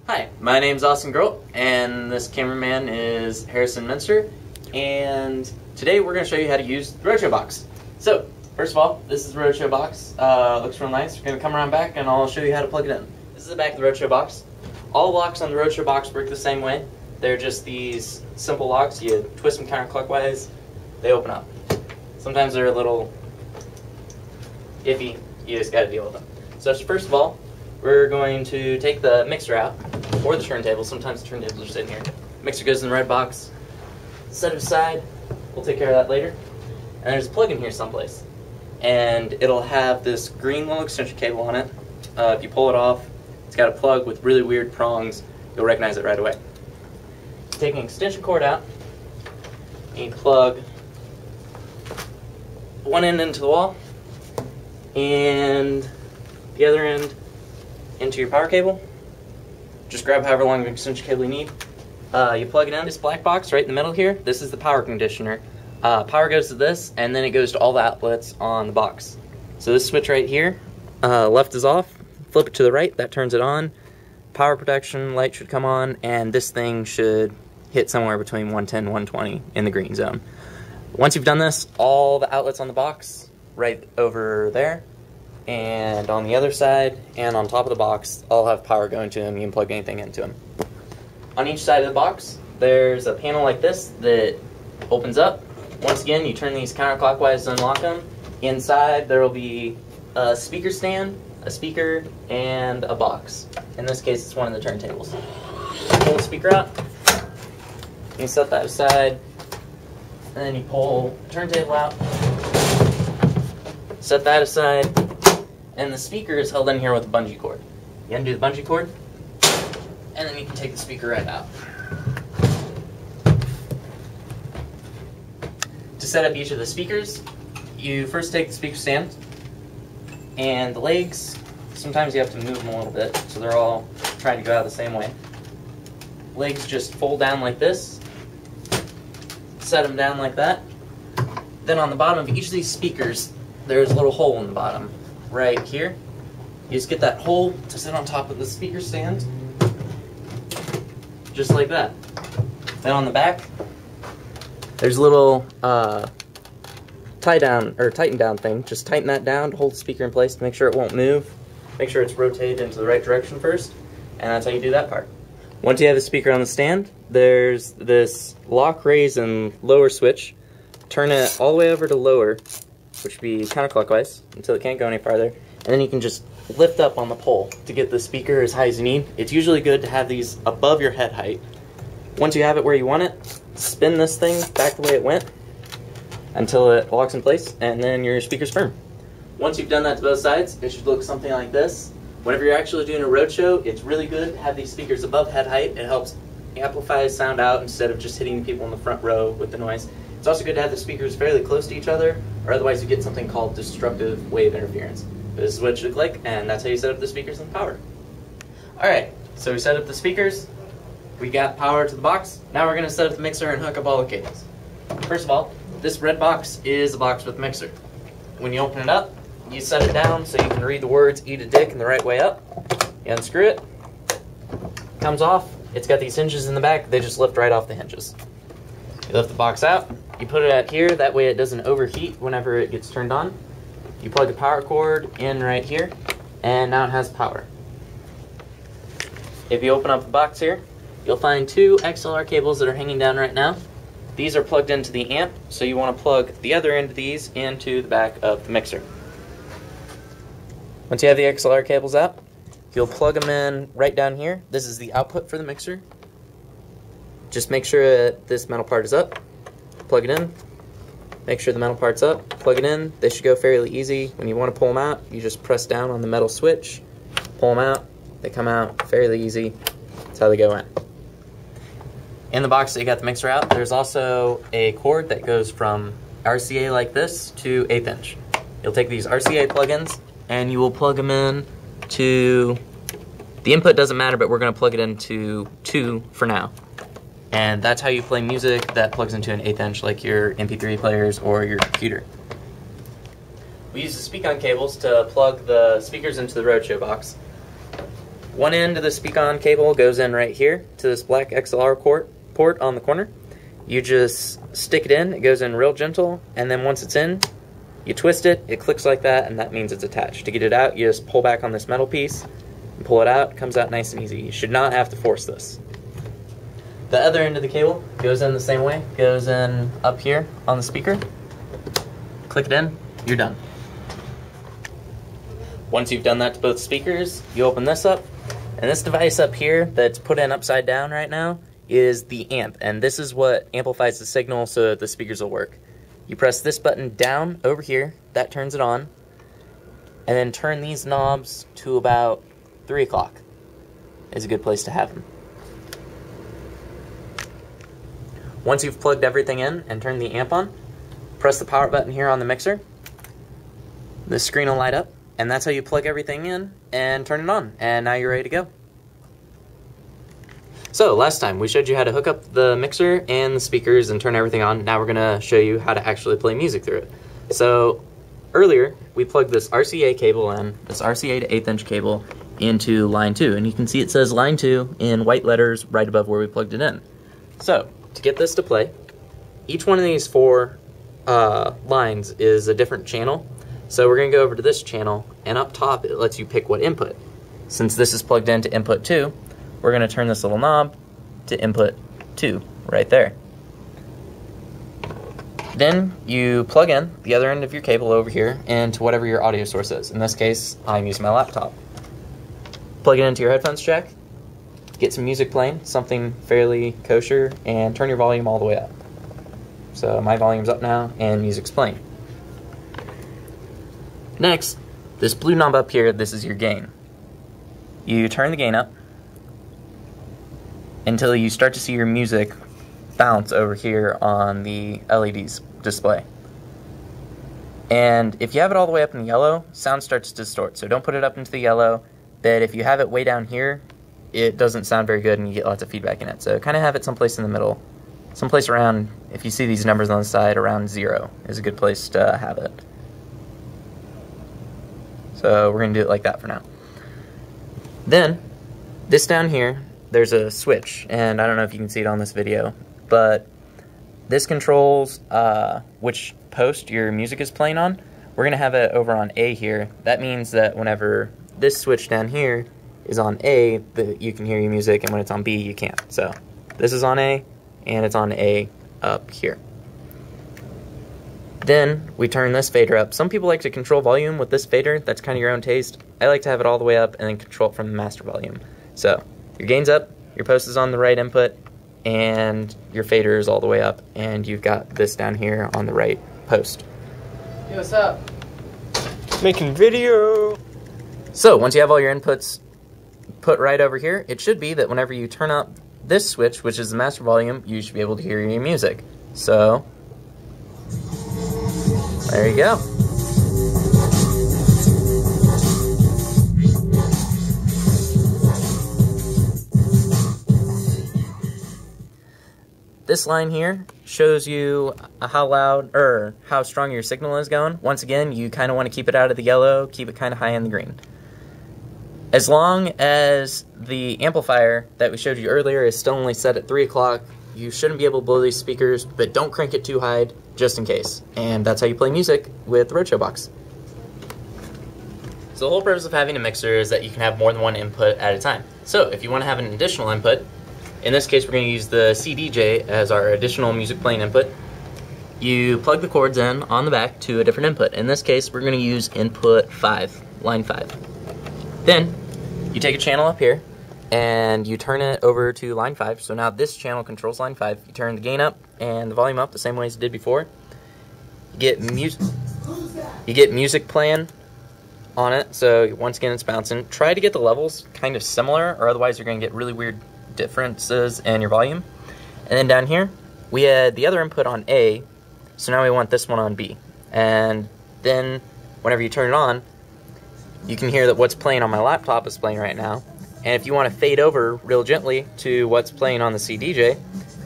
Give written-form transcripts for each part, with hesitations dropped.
Hi, my name's Austin Grolt, and this cameraman is Harrison Minster, and today we're going to show you how to use the Roadshow box. So, first of all, this is the Roadshow box. Looks real nice. We're going to come around back and I'll show you how to plug it in. This is the back of the Roadshow box. All locks on the Roadshow box work the same way. They're just these simple locks. You twist them counterclockwise, they open up. Sometimes they're a little iffy. You just got to deal with them. So first of all, we're going to take the mixer out, or the turntable. Sometimes the turntables are sitting here. Mixer goes in the red box. Set it aside. We'll take care of that later. And there's a plug in here someplace. And it'll have this green little extension cable on it. If you pull it off, it's got a plug with really weird prongs. You'll recognize it right away. Take an extension cord out, and you plug one end into the wall, and the other end into your power cable. Just grab however long of an extension cable you need. You plug it in. This black box right in the middle here, this is the power conditioner. Power goes to this, and then it goes to all the outlets on the box. So this switch right here, left is off. Flip it to the right, that turns it on. Power protection light should come on, and this thing should hit somewhere between 110 and 120 in the green zone. Once you've done this, all the outlets on the box, right over there, and on the other side, and on top of the box, all have power going to them. You can plug anything into them. On each side of the box, there's a panel like this that opens up. Once again, you turn these counterclockwise to unlock them. Inside, there will be a speaker stand, a speaker, and a box. In this case, it's one of the turntables. Pull the speaker out. You set that aside, and then you pull the turntable out. Set that aside, and the speaker is held in here with a bungee cord. You undo the bungee cord, and then you can take the speaker right out. To set up each of the speakers, you first take the speaker stand, and the legs, sometimes you have to move them a little bit, so they're all trying to go out the same way. Legs just fold down like this. Set them down like that. Then on the bottom of each of these speakers, there's a little hole in the bottom, right here. You just get that hole to sit on top of the speaker stand, just like that. Then on the back, there's a little tighten down thing. Just tighten that down to hold the speaker in place to make sure it won't move. Make sure it's rotated into the right direction first, and that's how you do that part. Once you have the speaker on the stand, there's this lock, raise, and lower switch. Turn it all the way over to lower, which would be counterclockwise until it can't go any farther, and then you can just lift up on the pole to get the speaker as high as you need. It's usually good to have these above your head height. Once you have it where you want it, spin this thing back the way it went until it locks in place, and then your speaker's firm. Once you've done that to both sides, it should look something like this. Whenever you're actually doing a roadshow, it's really good to have these speakers above head height. It helps amplify sound out instead of just hitting people in the front row with the noise. It's also good to have the speakers fairly close to each other, or otherwise you get something called disruptive wave interference. This is what it should look like, and that's how you set up the speakers and power. Alright, so we set up the speakers, we got power to the box. Now we're going to set up the mixer and hook up all the cables. First of all, this red box is the box with the mixer. When you open it up, you set it down so you can read the words "eat a dick" in the right way up. You unscrew it, comes off. It's got these hinges in the back, they just lift right off the hinges. You lift the box out, you put it out here, that way it doesn't overheat whenever it gets turned on. You plug the power cord in right here, and now it has power. If you open up the box here, you'll find two XLR cables that are hanging down right now. These are plugged into the amp, so you want to plug the other end of these into the back of the mixer. Once you have the XLR cables out, you'll plug them in right down here. This is the output for the mixer. Just make sure that this metal part is up. Plug it in. Make sure the metal part's up. Plug it in. They should go fairly easy. When you want to pull them out, you just press down on the metal switch. Pull them out. They come out fairly easy. That's how they go in. In the box that you got the mixer out, there's also a cord that goes from RCA like this to 1/8 inch. You'll take these RCA plugins and you will plug them in to, the input doesn't matter, but we're going to plug it into 2 for now. And that's how you play music that plugs into an 1/8 inch like your MP3 players or your computer. We use the speak-on cables to plug the speakers into the Roadshow box. One end of the speak-on cable goes in right here to this black XLR port on the corner. You just stick it in, it goes in real gentle, and then once it's in, you twist it, it clicks like that, and that means it's attached. To get it out, you just pull back on this metal piece, and pull it out, it comes out nice and easy. You should not have to force this. The other end of the cable goes in the same way, goes in up here on the speaker. Click it in, you're done. Once you've done that to both speakers, you open this up, and this device up here that's put in upside down right now is the amp, and this is what amplifies the signal so that the speakers will work. You press this button down over here, that turns it on, and then turn these knobs to about 3 o'clock is a good place to have them. Once you've plugged everything in and turned the amp on, press the power button here on the mixer. The screen will light up, and that's how you plug everything in and turn it on, and now you're ready to go. So last time we showed you how to hook up the mixer and the speakers and turn everything on. Now we're going to show you how to actually play music through it. So earlier we plugged this RCA cable in, this RCA to 1/8 inch cable, into line 2, and you can see it says line 2 in white letters right above where we plugged it in. So to get this to play, each one of these 4 lines is a different channel. So we're going to go over to this channel, and up top it lets you pick what input. Since this is plugged into input 2, we're going to turn this little knob to input 2 right there. Then you plug in the other end of your cable over here into whatever your audio source is. In this case, I'm using my laptop. Plug it into your headphones jack, get some music playing, something fairly kosher, and turn your volume all the way up. So my volume's up now and music's playing. Next, this blue knob up here, this is your gain. You turn the gain up until you start to see your music bounce over here on the LED's display. And if you have it all the way up in the yellow, sound starts to distort. So don't put it up into the yellow, but if you have it way down here, it doesn't sound very good and you get lots of feedback in it. So kind of have it someplace in the middle. Someplace around, if you see these numbers on the side, around 0 is a good place to have it. So we're going to do it like that for now. Then, this down here, there's a switch, and I don't know if you can see it on this video, but this controls which post your music is playing on. We're going to have it over on A here. That means that whenever this switch down here is on A, you can hear your music, and when it's on B, you can't. So this is on A, and it's on A up here. Then we turn this fader up. Some people like to control volume with this fader. That's kind of your own taste. I like to have it all the way up and then control it from the master volume. So your gain's up, your post is on the right input, and your fader is all the way up, and you've got this down here on the right post. Hey, what's up? Making video. So once you have all your inputs put right over here, it should be that whenever you turn up this switch, which is the master volume, you should be able to hear your music. So there you go. This line here shows you how loud or how strong your signal is going. Once again, you kind of want to keep it out of the yellow, keep it kind of high in the green. As long as the amplifier that we showed you earlier is still only set at 3 o'clock, you shouldn't be able to blow these speakers, but don't crank it too high just in case. And that's how you play music with the Roadshow box. So the whole purpose of having a mixer is that you can have more than one input at a time. So if you want to have an additional input, in this case we're going to use the CDJ as our additional music playing input. You plug the cords in on the back to a different input. In this case we're going to use input 5, line 5. Then you take a channel up here and you turn it over to line 5. So now this channel controls line 5. You turn the gain up and the volume up the same way as you did before. You get music playing on it, so once again it's bouncing. Try to get the levels kind of similar, or otherwise you're going to get really weird differences in your volume. And then down here we had the other input on A, so now we want this one on B. And then whenever you turn it on, you can hear that what's playing on my laptop is playing right now. And if you want to fade over real gently to what's playing on the CDJ,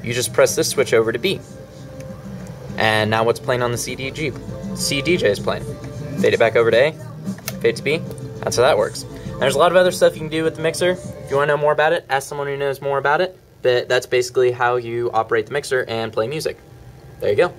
you just press this switch over to B. And now what's playing on the CDJ is playing. Fade it back over to A, fade to B. That's how that works. There's a lot of other stuff you can do with the mixer. If you want to know more about it, ask someone who knows more about it. But that's basically how you operate the mixer and play music. There you go.